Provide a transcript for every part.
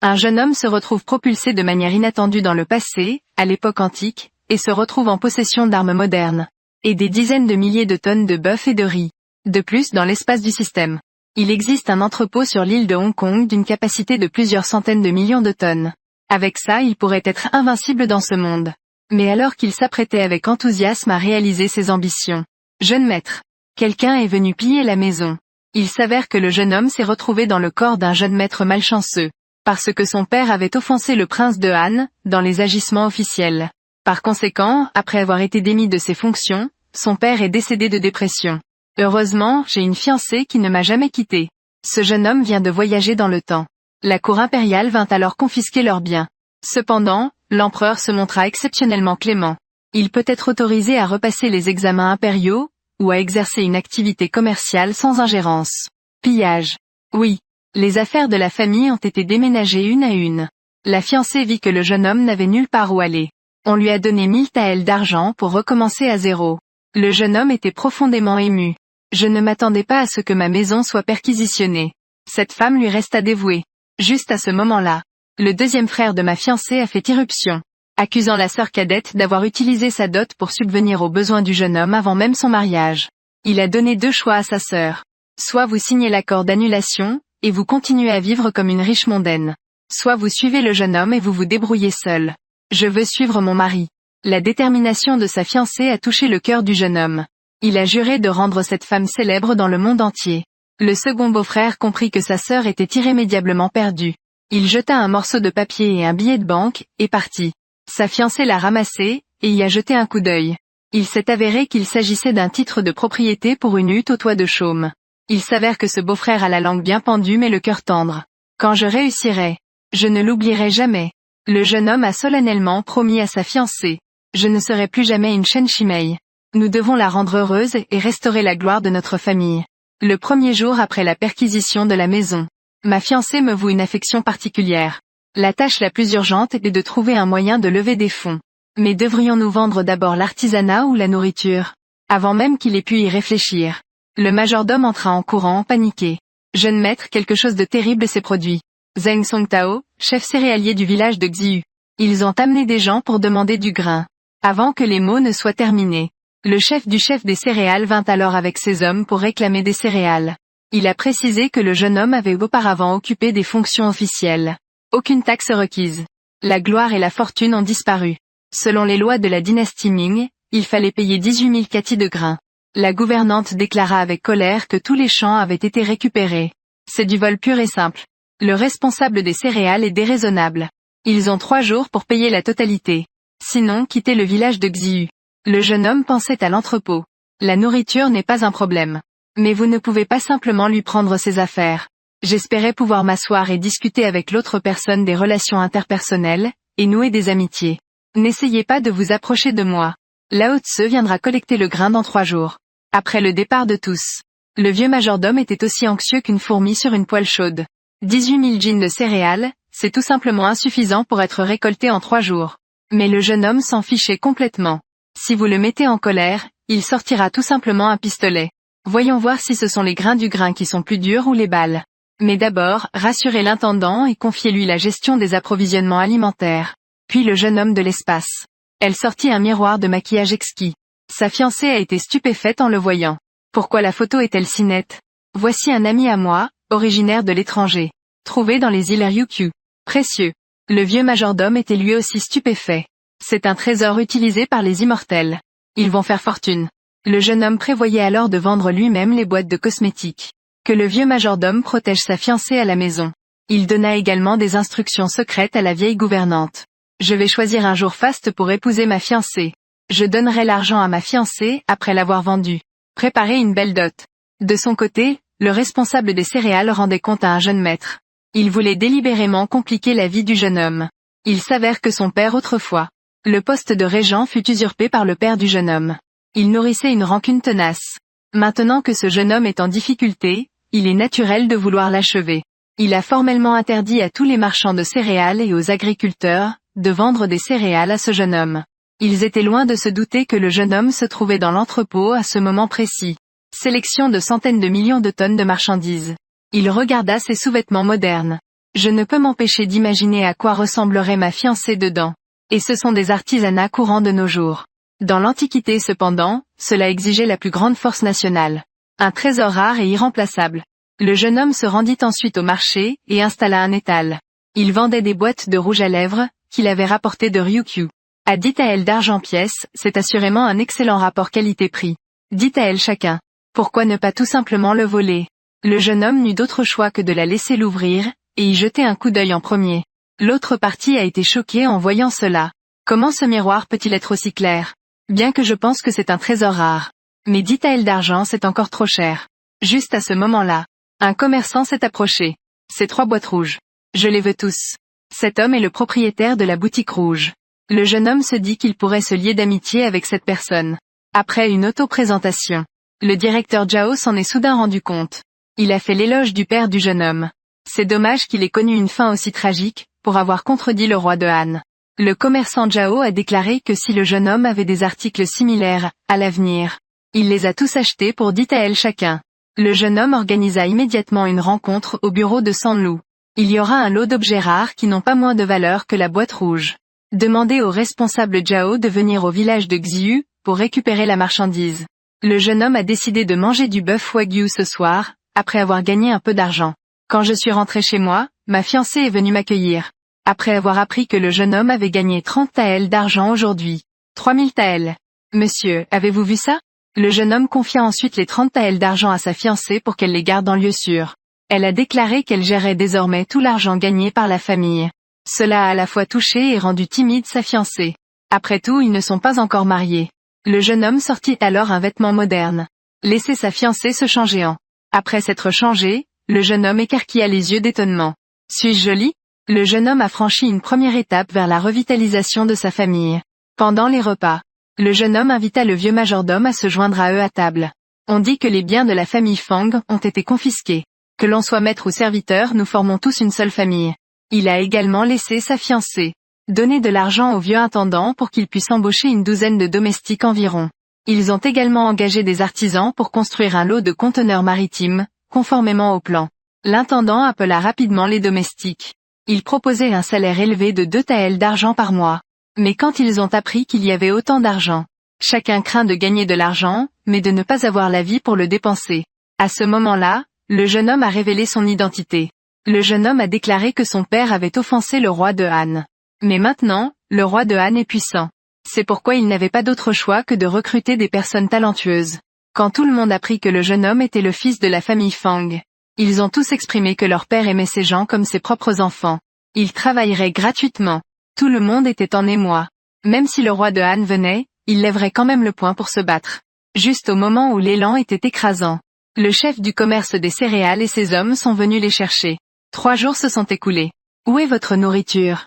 Un jeune homme se retrouve propulsé de manière inattendue dans le passé, à l'époque antique, et se retrouve en possession d'armes modernes. Et des dizaines de milliers de tonnes de bœuf et de riz. De plus dans l'espace du système. Il existe un entrepôt sur l'île de Hong Kong d'une capacité de plusieurs centaines de millions de tonnes. Avec ça il pourrait être invincible dans ce monde. Mais alors qu'il s'apprêtait avec enthousiasme à réaliser ses ambitions. Jeune maître. Quelqu'un est venu piller la maison. Il s'avère que le jeune homme s'est retrouvé dans le corps d'un jeune maître malchanceux. Parce que son père avait offensé le prince de Han, dans les agissements officiels. Par conséquent, après avoir été démis de ses fonctions, son père est décédé de dépression. Heureusement, j'ai une fiancée qui ne m'a jamais quitté. Ce jeune homme vient de voyager dans le temps. La cour impériale vint alors confisquer leurs biens. Cependant, l'empereur se montra exceptionnellement clément. Il peut être autorisé à repasser les examens impériaux, ou à exercer une activité commerciale sans ingérence. Pillage. Oui. Les affaires de la famille ont été déménagées une à une. La fiancée vit que le jeune homme n'avait nulle part où aller. On lui a donné 1000 taels d'argent pour recommencer à zéro. Le jeune homme était profondément ému. Je ne m'attendais pas à ce que ma maison soit perquisitionnée. Cette femme lui resta dévouée. Juste à ce moment-là, le deuxième frère de ma fiancée a fait irruption, accusant la sœur cadette d'avoir utilisé sa dot pour subvenir aux besoins du jeune homme avant même son mariage. Il a donné 2 choix à sa sœur. Soit vous signez l'accord d'annulation, et vous continuez à vivre comme une riche mondaine. Soit vous suivez le jeune homme et vous vous débrouillez seul. Je veux suivre mon mari. La détermination de sa fiancée a touché le cœur du jeune homme. Il a juré de rendre cette femme célèbre dans le monde entier. Le second beau-frère comprit que sa sœur était irrémédiablement perdue. Il jeta un morceau de papier et un billet de banque, et partit. Sa fiancée l'a ramassé, et y a jeté un coup d'œil. Il s'est avéré qu'il s'agissait d'un titre de propriété pour une hutte au toit de chaume. Il s'avère que ce beau-frère a la langue bien pendue mais le cœur tendre. Quand je réussirai, je ne l'oublierai jamais. Le jeune homme a solennellement promis à sa fiancée. Je ne serai plus jamais une Chen Shimei. Nous devons la rendre heureuse et restaurer la gloire de notre famille. Le premier jour après la perquisition de la maison, ma fiancée me voue une affection particulière. La tâche la plus urgente est de trouver un moyen de lever des fonds. Mais devrions-nous vendre d'abord l'artisanat ou la nourriture? Avant même qu'il ait pu y réfléchir. Le majordome entra en courant paniqué. Jeune maître, quelque chose de terrible s'est produit. Zheng Songtao, chef céréalier du village de Xiu. Ils ont amené des gens pour demander du grain. Avant que les mots ne soient terminés. Le chef du chef des céréales vint alors avec ses hommes pour réclamer des céréales. Il a précisé que le jeune homme avait auparavant occupé des fonctions officielles. Aucune taxe requise. La gloire et la fortune ont disparu. Selon les lois de la dynastie Ming, il fallait payer 18 000 kati de grains. La gouvernante déclara avec colère que tous les champs avaient été récupérés. C'est du vol pur et simple. Le responsable des céréales est déraisonnable. Ils ont 3 jours pour payer la totalité. Sinon quittez le village de Xiu. Le jeune homme pensait à l'entrepôt. La nourriture n'est pas un problème. Mais vous ne pouvez pas simplement lui prendre ses affaires. J'espérais pouvoir m'asseoir et discuter avec l'autre personne des relations interpersonnelles, et nouer des amitiés. N'essayez pas de vous approcher de moi. Lao Tse viendra collecter le grain dans 3 jours. Après le départ de tous. Le vieux majordome était aussi anxieux qu'une fourmi sur une poêle chaude. 18 000 jeans de céréales, c'est tout simplement insuffisant pour être récolté en 3 jours. Mais le jeune homme s'en fichait complètement. Si vous le mettez en colère, il sortira tout simplement un pistolet. Voyons voir si ce sont les grains du grain qui sont plus durs ou les balles. Mais d'abord, rassurez l'intendant et confiez-lui la gestion des approvisionnements alimentaires. Puis le jeune homme de l'espace. Elle sortit un miroir de maquillage exquis. Sa fiancée a été stupéfaite en le voyant. Pourquoi la photo est-elle si nette? Voici un ami à moi, originaire de l'étranger. Trouvé dans les îles Ryukyu. Précieux. Le vieux majordome était lui aussi stupéfait. C'est un trésor utilisé par les immortels. Ils vont faire fortune. Le jeune homme prévoyait alors de vendre lui-même les boîtes de cosmétiques. Que le vieux majordome protège sa fiancée à la maison. Il donna également des instructions secrètes à la vieille gouvernante. Je vais choisir un jour faste pour épouser ma fiancée. Je donnerai l'argent à ma fiancée après l'avoir vendue. Préparez une belle dot. De son côté, le responsable des céréales rendait compte à un jeune maître. Il voulait délibérément compliquer la vie du jeune homme. Il s'avère que son père autrefois, le poste de régent fut usurpé par le père du jeune homme. Il nourrissait une rancune tenace. Maintenant que ce jeune homme est en difficulté, il est naturel de vouloir l'achever. Il a formellement interdit à tous les marchands de céréales et aux agriculteurs, de vendre des céréales à ce jeune homme. Ils étaient loin de se douter que le jeune homme se trouvait dans l'entrepôt à ce moment précis. Sélection de centaines de millions de tonnes de marchandises. Il regarda ses sous-vêtements modernes. Je ne peux m'empêcher d'imaginer à quoi ressemblerait ma fiancée dedans. Et ce sont des artisanats courants de nos jours. Dans l'Antiquité cependant, cela exigeait la plus grande force nationale. Un trésor rare et irremplaçable. Le jeune homme se rendit ensuite au marché, et installa un étal. Il vendait des boîtes de rouge à lèvres, qu'il avait rapportées de Ryukyu. À 10 taels d'argent pièce, c'est assurément un excellent rapport qualité-prix. 10 taels chacun. Pourquoi ne pas tout simplement le voler? Le jeune homme n'eut d'autre choix que de la laisser l'ouvrir, et y jeter un coup d'œil en premier. L'autre partie a été choquée en voyant cela. Comment ce miroir peut-il être aussi clair? Bien que je pense que c'est un trésor rare. Mais 10 taels d'argent c'est encore trop cher. Juste à ce moment-là, un commerçant s'est approché. Ces 3 boîtes rouges. Je les veux tous. Cet homme est le propriétaire de la boutique rouge. Le jeune homme se dit qu'il pourrait se lier d'amitié avec cette personne. Après une auto-présentation, le directeur Zhao s'en est soudain rendu compte. Il a fait l'éloge du père du jeune homme. C'est dommage qu'il ait connu une fin aussi tragique, pour avoir contredit le roi de Han. Le commerçant Zhao a déclaré que si le jeune homme avait des articles similaires, à l'avenir, il les a tous achetés pour 10 taels chacun. Le jeune homme organisa immédiatement une rencontre au bureau de Sanlu. Il y aura un lot d'objets rares qui n'ont pas moins de valeur que la boîte rouge. Demandez au responsable Zhao de venir au village de Xiu, pour récupérer la marchandise. Le jeune homme a décidé de manger du bœuf wagyu ce soir, après avoir gagné un peu d'argent. Quand je suis rentré chez moi, ma fiancée est venue m'accueillir. Après avoir appris que le jeune homme avait gagné 30 taels d'argent aujourd'hui. 3000 taels. Monsieur, avez-vous vu ça? Le jeune homme confia ensuite les 30 taels d'argent à sa fiancée pour qu'elle les garde en lieu sûr. Elle a déclaré qu'elle gérait désormais tout l'argent gagné par la famille. Cela a à la fois touché et rendu timide sa fiancée. Après tout, ils ne sont pas encore mariés. Le jeune homme sortit alors un vêtement moderne. Laissait sa fiancée se changer en. Après s'être changé, le jeune homme écarquilla les yeux d'étonnement. Suis-je jolie? Le jeune homme a franchi une première étape vers la revitalisation de sa famille. Pendant les repas, le jeune homme invita le vieux majordome à se joindre à eux à table. On dit que les biens de la famille Fang ont été confisqués. Que l'on soit maître ou serviteur, nous formons tous une seule famille. Il a également laissé sa fiancée. Donner de l'argent au vieux intendant pour qu'il puisse embaucher une douzaine de domestiques environ. Ils ont également engagé des artisans pour construire un lot de conteneurs maritimes, conformément au plan. L'intendant appela rapidement les domestiques. Il proposait un salaire élevé de 2 taels d'argent par mois. Mais quand ils ont appris qu'il y avait autant d'argent, chacun craint de gagner de l'argent, mais de ne pas avoir la vie pour le dépenser. À ce moment-là, le jeune homme a révélé son identité. Le jeune homme a déclaré que son père avait offensé le roi de Han. Mais maintenant, le roi de Han est puissant. C'est pourquoi il n'avait pas d'autre choix que de recruter des personnes talentueuses. Quand tout le monde apprit que le jeune homme était le fils de la famille Fang, ils ont tous exprimé que leur père aimait ces gens comme ses propres enfants. Ils travailleraient gratuitement. Tout le monde était en émoi. Même si le roi de Han venait, il lèverait quand même le poing pour se battre. Juste au moment où l'élan était écrasant. Le chef du commerce des céréales et ses hommes sont venus les chercher. 3 jours se sont écoulés. Où est votre nourriture?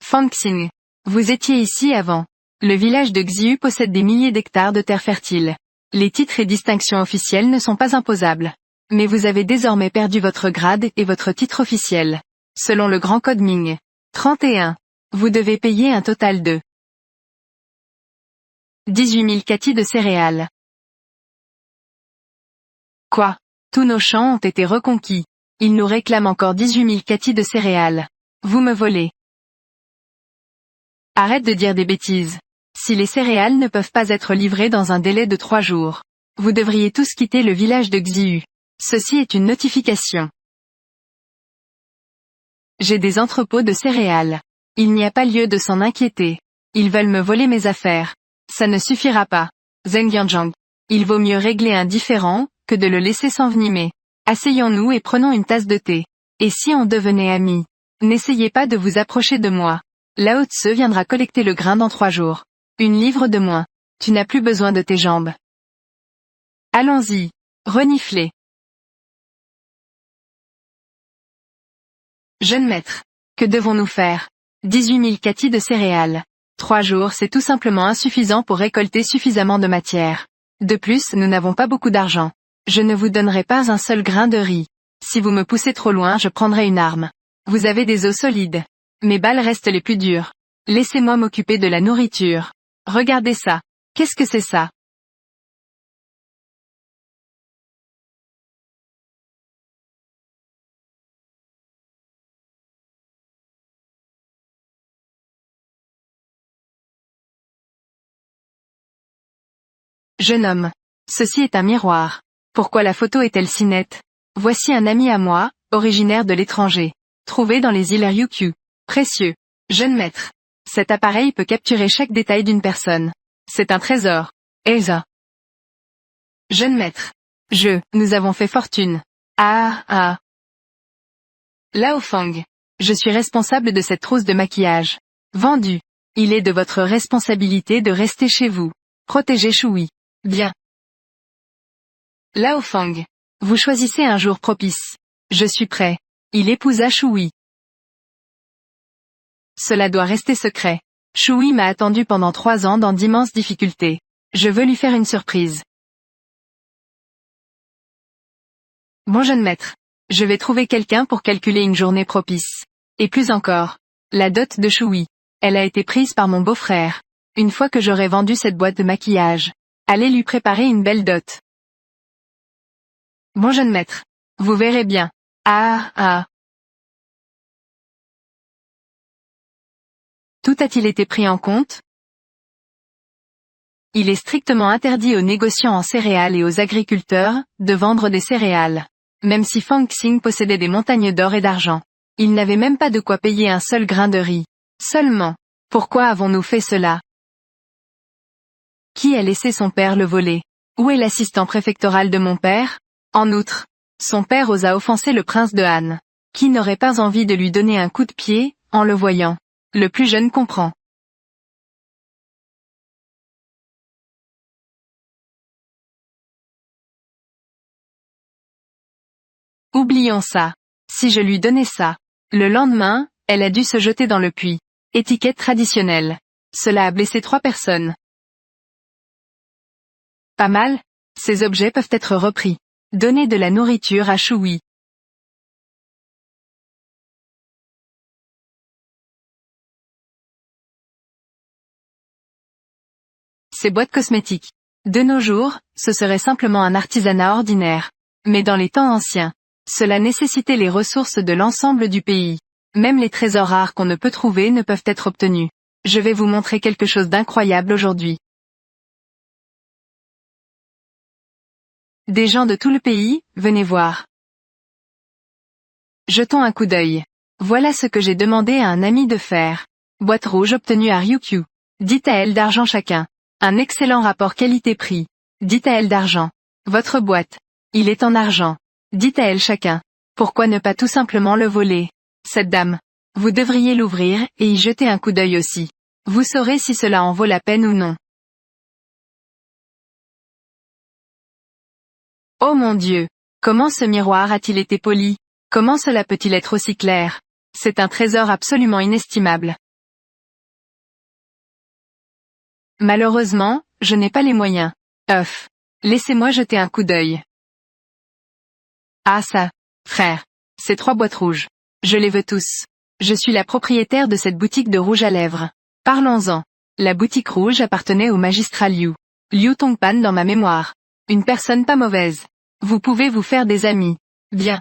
Fangxing. Vous étiez ici avant. Le village de Xiu possède des milliers d'hectares de terres fertiles. Les titres et distinctions officielles ne sont pas imposables. Mais vous avez désormais perdu votre grade et votre titre officiel. Selon le grand code Ming. 31. Vous devez payer un total de 18 000 kati de céréales. Quoi? Tous nos champs ont été reconquis. Ils nous réclament encore 18 000 kati de céréales. Vous me volez. Arrête de dire des bêtises. Si les céréales ne peuvent pas être livrées dans un délai de 3 jours, vous devriez tous quitter le village de Xiu. Ceci est une notification. J'ai des entrepôts de céréales. Il n'y a pas lieu de s'en inquiéter. Ils veulent me voler mes affaires. Ça ne suffira pas. Zheng Yanzhang. Il vaut mieux régler un différend, que de le laisser s'envenimer. Asseyons-nous et prenons une tasse de thé. Et si on devenait amis? N'essayez pas de vous approcher de moi. Lao Tse viendra collecter le grain dans 3 jours. 1 livre de moins. Tu n'as plus besoin de tes jambes. Allons-y. Reniflez. Jeune maître. Que devons-nous faire? 18 000 kati de céréales. 3 jours c'est tout simplement insuffisant pour récolter suffisamment de matière. De plus, nous n'avons pas beaucoup d'argent. Je ne vous donnerai pas un seul grain de riz. Si vous me poussez trop loin, je prendrai une arme. Vous avez des os solides. Mes balles restent les plus dures. Laissez-moi m'occuper de la nourriture. Regardez ça. Qu'est-ce que c'est ça? Jeune homme. Ceci est un miroir. Pourquoi la photo est-elle si nette? Voici un ami à moi, originaire de l'étranger. Trouvé dans les îles Ryukyu. Précieux. Jeune maître. Cet appareil peut capturer chaque détail d'une personne. C'est un trésor. Elsa. Jeune maître. Nous avons fait fortune. Ah. Lao Fang. Je suis responsable de cette trousse de maquillage. Vendu. Il est de votre responsabilité de rester chez vous. Protégez Shui. Bien. Lao Fang. Vous choisissez un jour propice. Je suis prêt. Il épousa Shui. Cela doit rester secret. Shui m'a attendu pendant 3 ans dans d'immenses difficultés. Je veux lui faire une surprise. Mon jeune maître. Je vais trouver quelqu'un pour calculer une journée propice. Et plus encore. La dot de Shui. Elle a été prise par mon beau-frère. Une fois que j'aurai vendu cette boîte de maquillage. Allez lui préparer une belle dot. Mon jeune maître. Vous verrez bien. Ah. Tout a-t-il été pris en compte? Il est strictement interdit aux négociants en céréales et aux agriculteurs, de vendre des céréales. Même si Fang Xing possédait des montagnes d'or et d'argent. Il n'avait même pas de quoi payer un seul grain de riz. Seulement. Pourquoi avons-nous fait cela? Qui a laissé son père le voler? Où est l'assistant préfectoral de mon père? En outre, son père osa offenser le prince de Han. Qui n'aurait pas envie de lui donner un coup de pied, en le voyant? Le plus jeune comprend. Oublions ça. Si je lui donnais ça. Le lendemain, elle a dû se jeter dans le puits. Étiquette traditionnelle. Cela a blessé 3 personnes. Pas mal? Ces objets peuvent être repris. Donnez de la nourriture à Shui. Ces boîtes cosmétiques. De nos jours, ce serait simplement un artisanat ordinaire. Mais dans les temps anciens, cela nécessitait les ressources de l'ensemble du pays. Même les trésors rares qu'on ne peut trouver ne peuvent être obtenus. Je vais vous montrer quelque chose d'incroyable aujourd'hui. Des gens de tout le pays, venez voir. Jetons un coup d'œil. Voilà ce que j'ai demandé à un ami de faire. Boîte rouge obtenue à Ryukyu. 10 taels d'argent chacun. Un excellent rapport qualité-prix. 10 taels d'argent. Votre boîte. Il est en argent. 10 taels chacun. Pourquoi ne pas tout simplement le voler? Cette dame. Vous devriez l'ouvrir et y jeter un coup d'œil aussi. Vous saurez si cela en vaut la peine ou non. Oh mon Dieu! Comment ce miroir a-t-il été poli? Comment cela peut-il être aussi clair? C'est un trésor absolument inestimable. Malheureusement, je n'ai pas les moyens. Laissez-moi jeter un coup d'œil. Ah ça, frère. Ces 3 boîtes rouges. Je les veux tous. Je suis la propriétaire de cette boutique de rouge à lèvres. Parlons-en. La boutique rouge appartenait au magistrat Liu. Liu Tongpan dans ma mémoire. Une personne pas mauvaise. Vous pouvez vous faire des amis. Bien.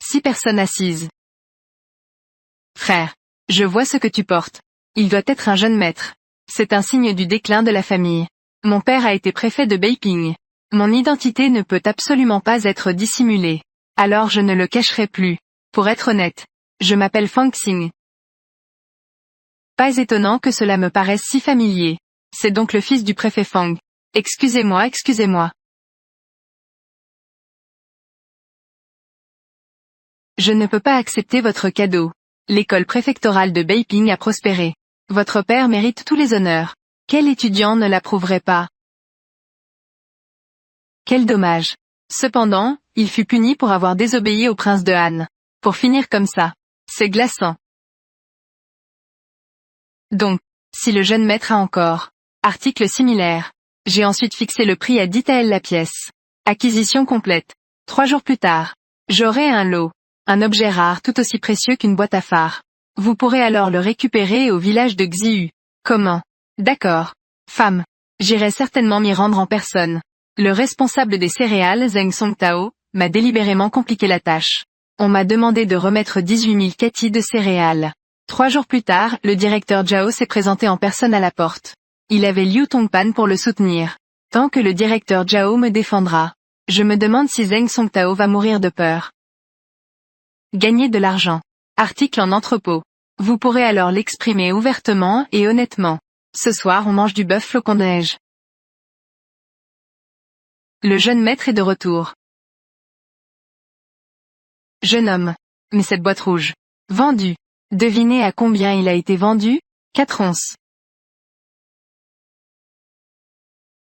6 personnes assises. Frère. Je vois ce que tu portes. Il doit être un jeune maître. C'est un signe du déclin de la famille. Mon père a été préfet de Beiping. Mon identité ne peut absolument pas être dissimulée. Alors je ne le cacherai plus. Pour être honnête. Je m'appelle Fang Xing. Pas étonnant que cela me paraisse si familier. C'est donc le fils du préfet Fang. Excusez-moi. Je ne peux pas accepter votre cadeau. L'école préfectorale de Beiping a prospéré. Votre père mérite tous les honneurs. Quel étudiant ne l'approuverait pas? Quel dommage. Cependant, il fut puni pour avoir désobéi au prince de Han. Pour finir comme ça. C'est glaçant. Donc, si le jeune maître a encore. Article similaire. J'ai ensuite fixé le prix à 10 taels la pièce. Acquisition complète. 3 jours plus tard. J'aurai un lot. Un objet rare tout aussi précieux qu'une boîte à phare. Vous pourrez alors le récupérer au village de Xiu. Comment? D'accord. Femme. J'irai certainement m'y rendre en personne. Le responsable des céréales Zheng Songtao, m'a délibérément compliqué la tâche. On m'a demandé de remettre 18 000 kati de céréales. 3 jours plus tard, le directeur Zhao s'est présenté en personne à la porte. Il avait Liu Tongpan pour le soutenir. Tant que le directeur Zhao me défendra. Je me demande si Zheng Songtao va mourir de peur. Gagner de l'argent. Article en entrepôt. Vous pourrez alors l'exprimer ouvertement et honnêtement. Ce soir on mange du bœuf flocon de neige. Le jeune maître est de retour. Jeune homme. Mais cette boîte rouge. Vendue. Devinez à combien il a été vendu? 4 onces.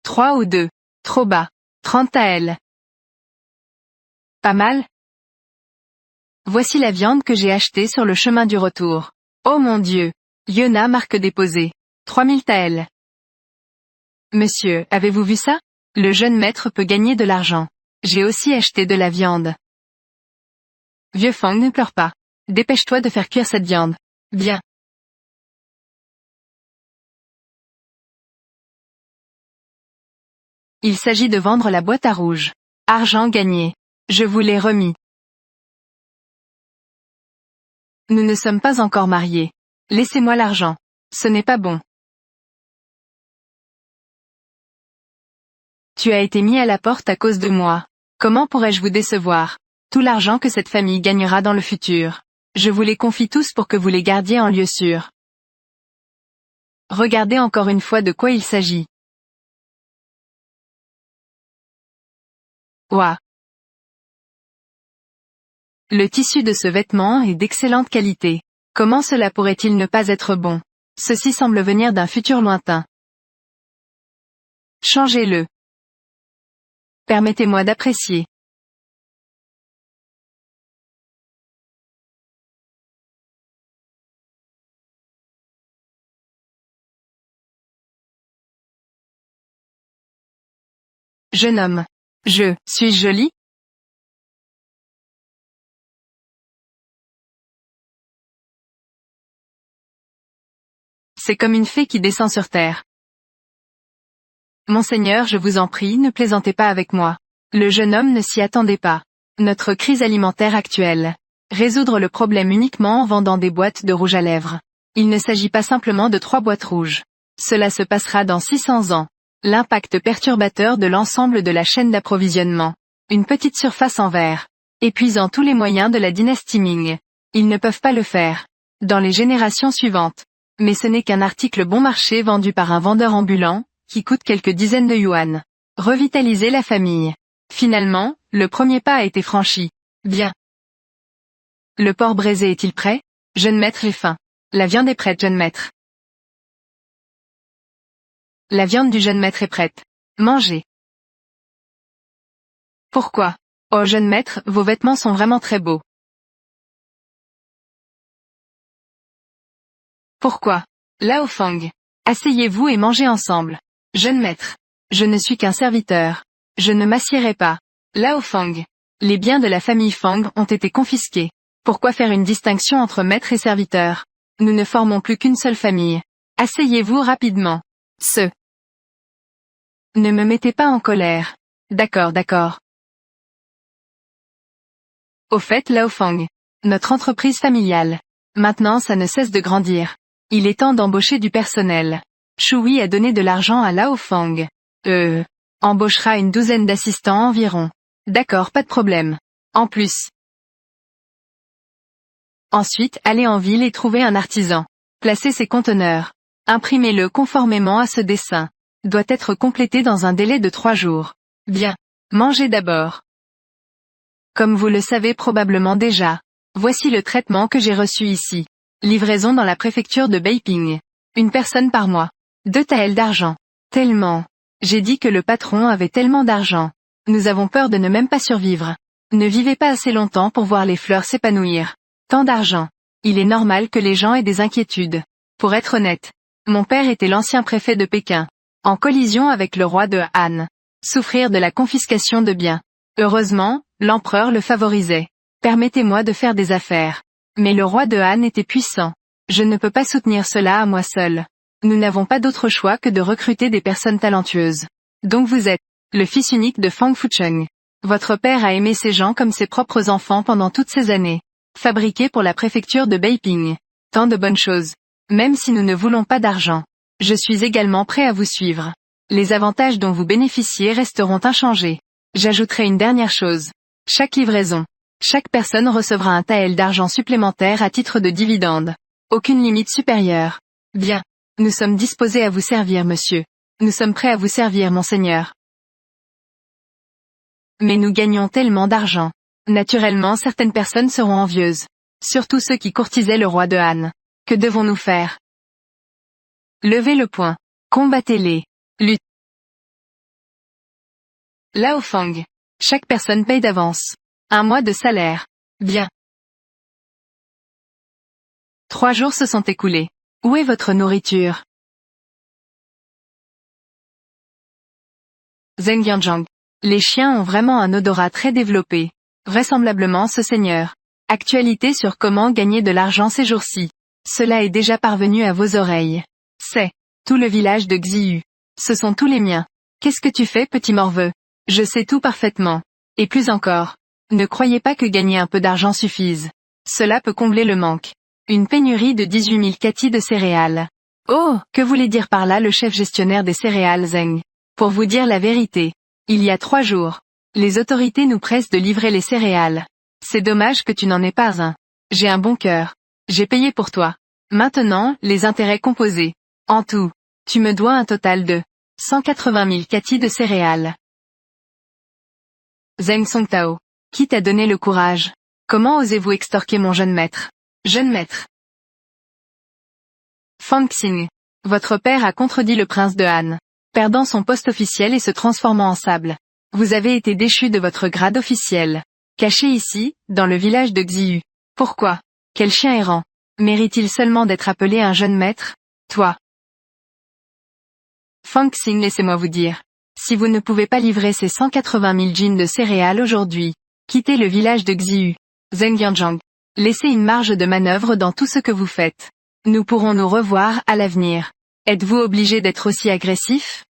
3 ou 2. Trop bas. 30 AL. Pas mal? Voici la viande que j'ai achetée sur le chemin du retour. Oh mon Dieu. Yona marque déposée. 3000 TAL. Monsieur, avez-vous vu ça? Le jeune maître peut gagner de l'argent. J'ai aussi acheté de la viande. Vieux Fang, ne pleure pas. Dépêche-toi de faire cuire cette viande. Bien. Il s'agit de vendre la boîte à rouge. Argent gagné. Je vous l'ai remis. Nous ne sommes pas encore mariés. Laissez-moi l'argent. Ce n'est pas bon. Tu as été mis à la porte à cause de moi. Comment pourrais-je vous décevoir? Tout l'argent que cette famille gagnera dans le futur. Je vous les confie tous pour que vous les gardiez en lieu sûr. Regardez encore une fois de quoi il s'agit. Ouah. Le tissu de ce vêtement est d'excellente qualité. Comment cela pourrait-il ne pas être bon? Ceci semble venir d'un futur lointain. Changez-le. Permettez-moi d'apprécier. Jeune homme. Suis-je jolie? C'est comme une fée qui descend sur terre. Monseigneur, je vous en prie, ne plaisantez pas avec moi. Le jeune homme ne s'y attendait pas. Notre crise alimentaire actuelle. Résoudre le problème uniquement en vendant des boîtes de rouge à lèvres. Il ne s'agit pas simplement de 3 boîtes rouges. Cela se passera dans 600 ans. L'impact perturbateur de l'ensemble de la chaîne d'approvisionnement. Une petite surface en verre. Épuisant tous les moyens de la dynastie Ming. Ils ne peuvent pas le faire. Dans les générations suivantes. Mais ce n'est qu'un article bon marché vendu par un vendeur ambulant, qui coûte quelques dizaines de yuan. Revitaliser la famille. Finalement, le premier pas a été franchi. Bien. Le porc braisé est-il prêt? Jeune maître, j'ai faim. La viande est prête, jeune maître. La viande du jeune maître est prête. Mangez. Pourquoi? Oh jeune maître, vos vêtements sont vraiment très beaux. Pourquoi? Lao Fang. Asseyez-vous et mangez ensemble. Jeune maître. Je ne suis qu'un serviteur. Je ne m'assiérai pas. Lao Fang. Les biens de la famille Fang ont été confisqués. Pourquoi faire une distinction entre maître et serviteur? Nous ne formons plus qu'une seule famille. Asseyez-vous rapidement. Ne me mettez pas en colère. D'accord. Au fait Lao Fang. Notre entreprise familiale. Maintenant ça ne cesse de grandir. Il est temps d'embaucher du personnel. Shui a donné de l'argent à Lao Fang. Embauchera une douzaine d'assistants environ. D'accord, pas de problème. En plus. Ensuite, allez en ville et trouvez un artisan. Placez ses conteneurs. Imprimez-le conformément à ce dessin. Doit être complété dans un délai de 3 jours. Bien. Mangez d'abord. Comme vous le savez probablement déjà. Voici le traitement que j'ai reçu ici. Livraison dans la préfecture de Beiping. Une personne par mois. 2 taels d'argent. Tellement. J'ai dit que le patron avait tellement d'argent. Nous avons peur de ne même pas survivre. Ne vivez pas assez longtemps pour voir les fleurs s'épanouir. Tant d'argent. Il est normal que les gens aient des inquiétudes. Pour être honnête. Mon père était l'ancien préfet de Pékin. En collision avec le roi de Han. Souffrir de la confiscation de biens. Heureusement, l'empereur le favorisait. Permettez-moi de faire des affaires. Mais le roi de Han était puissant. Je ne peux pas soutenir cela à moi seul. Nous n'avons pas d'autre choix que de recruter des personnes talentueuses. Donc vous êtes le fils unique de Fang Fucheng. Votre père a aimé ces gens comme ses propres enfants pendant toutes ces années. Fabriqués pour la préfecture de Beiping. Tant de bonnes choses. Même si nous ne voulons pas d'argent. Je suis également prêt à vous suivre. Les avantages dont vous bénéficiez resteront inchangés. J'ajouterai une dernière chose. Chaque livraison, chaque personne recevra un tael d'argent supplémentaire à titre de dividende. Aucune limite supérieure. Bien. Nous sommes disposés à vous servir, monsieur. Nous sommes prêts à vous servir, monseigneur. Mais nous gagnons tellement d'argent. Naturellement, certaines personnes seront envieuses. Surtout ceux qui courtisaient le roi de Han. Que devons-nous faire? Levez le poing. Combattez-les. Lutte. Lao Fang. Chaque personne paye d'avance. 1 mois de salaire. Bien. 3 jours se sont écoulés. Où est votre nourriture? Zheng Yanzhang. Les chiens ont vraiment un odorat très développé. Vraisemblablement ce seigneur. Actualité sur comment gagner de l'argent ces jours-ci. Cela est déjà parvenu à vos oreilles. C'est tout le village de Xiyu. Ce sont tous les miens. Qu'est-ce que tu fais, petit morveux? Je sais tout parfaitement. Et plus encore. Ne croyez pas que gagner un peu d'argent suffise. Cela peut combler le manque. Une pénurie de 18 000 kati de céréales. Oh, que voulait dire par là le chef gestionnaire des céréales Zheng? Pour vous dire la vérité. Il y a 3 jours. Les autorités nous pressent de livrer les céréales. C'est dommage que tu n'en aies pas un. J'ai un bon cœur. J'ai payé pour toi. Maintenant, les intérêts composés. En tout, tu me dois un total de 180 000 kati de céréales. Zheng Songtao. Qui t'a donné le courage? Comment osez-vous extorquer mon jeune maître? Jeune maître. Fang Xing. Votre père a contredit le prince de Han. Perdant son poste officiel et se transformant en sable. Vous avez été déchu de votre grade officiel. Caché ici, dans le village de Xiyu. Pourquoi? Quel chien errant. Mérite-t-il seulement d'être appelé un jeune maître? Toi. Fang Xing, laissez-moi vous dire. Si vous ne pouvez pas livrer ces 180 000 jeans de céréales aujourd'hui, quittez le village de Xiyu. Zheng Yanzhang. Laissez une marge de manœuvre dans tout ce que vous faites. Nous pourrons nous revoir à l'avenir. Êtes-vous obligé d'être aussi agressif?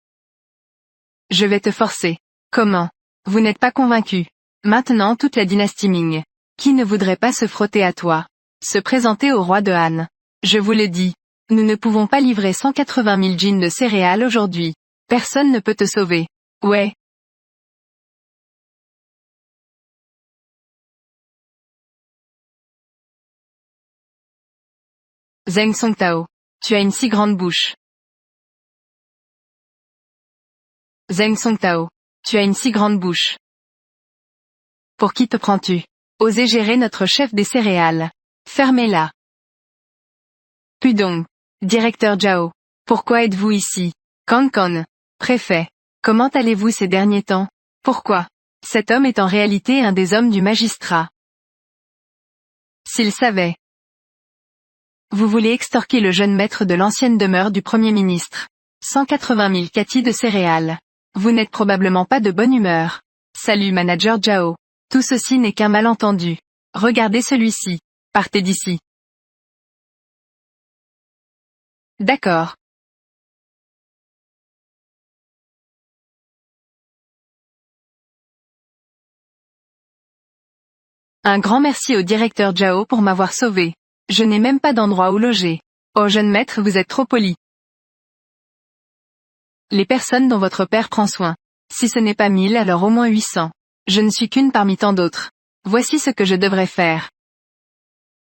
Je vais te forcer. Comment? Vous n'êtes pas convaincu. Maintenant toute la dynastie Ming. Qui ne voudrait pas se frotter à toi? Se présenter au roi de Han. Je vous le dis. Nous ne pouvons pas livrer 180 000 jeans de céréales aujourd'hui. Personne ne peut te sauver. Ouais. Zheng Songtao. Tu as une si grande bouche. Zheng Songtao. Tu as une si grande bouche. Pour qui te prends-tu? Osez gérer notre chef des céréales. Fermez-la. Pudong. Directeur Zhao. Pourquoi êtes-vous ici? Kankon. Préfet. Comment allez-vous ces derniers temps? Pourquoi? Cet homme est en réalité un des hommes du magistrat. S'il savait. Vous voulez extorquer le jeune maître de l'ancienne demeure du Premier ministre. 180 000 kati de céréales. Vous n'êtes probablement pas de bonne humeur. Salut manager Zhao. Tout ceci n'est qu'un malentendu. Regardez celui-ci. Partez d'ici. D'accord. Un grand merci au directeur Zhao pour m'avoir sauvé. Je n'ai même pas d'endroit où loger. Oh jeune maître, vous êtes trop poli. Les personnes dont votre père prend soin. Si ce n'est pas 1000 alors au moins 800. Je ne suis qu'une parmi tant d'autres. Voici ce que je devrais faire.